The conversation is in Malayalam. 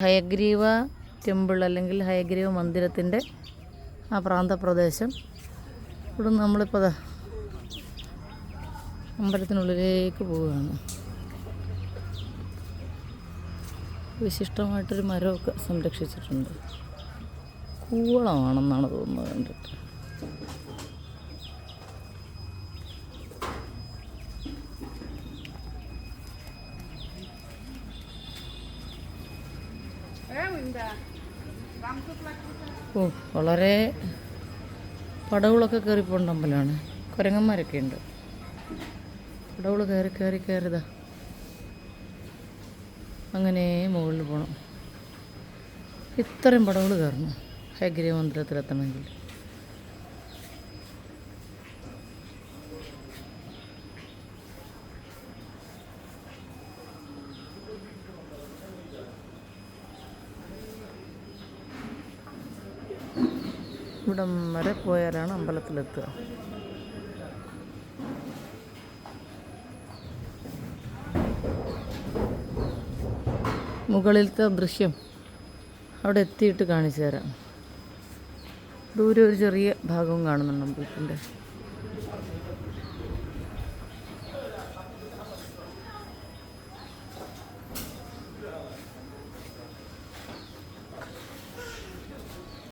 ഹയഗ്രീവ ടെമ്പിൾ അല്ലെങ്കിൽ ഹയഗ്രീവ മന്ദിരത്തിൻ്റെ ആ പ്രാന്തപ്രദേശം. ഇവിടെ നമ്മളിപ്പോൾ അമ്പലത്തിനുള്ളിലേക്ക് പോവുകയാണ്. വിശിഷ്ടമായിട്ടൊരു മരമൊക്കെ സംരക്ഷിച്ചിട്ടുണ്ട്. കൂവളമാണെന്നാണ് തോന്നുന്നത് കണ്ടിട്ട്. ഓ, വളരെ പടവുകളൊക്കെ കയറിപ്പോണ്ട അമ്പലമാണ്. കുരങ്ങന്മാരൊക്കെ ഉണ്ട്. പടവുകൾ കയറിതാ അങ്ങനെ മുകളിൽ പോകണം. ഇത്രയും പടവുകൾ കയറണം ഹയഗ്രീവ മന്ദിരത്തിലെത്തണമെങ്കിൽ. ഇവിടം വരെ പോയാലാണ് അമ്പലത്തിലെത്തുക. മുകളിലത്തെ ദൃശ്യം അവിടെ എത്തിയിട്ട് കാണിച്ചു തരാം. ദൂരെ ഒരു ചെറിയ ഭാഗവും കാണുന്നുണ്ട് അമ്പലത്തിൻ്റെ.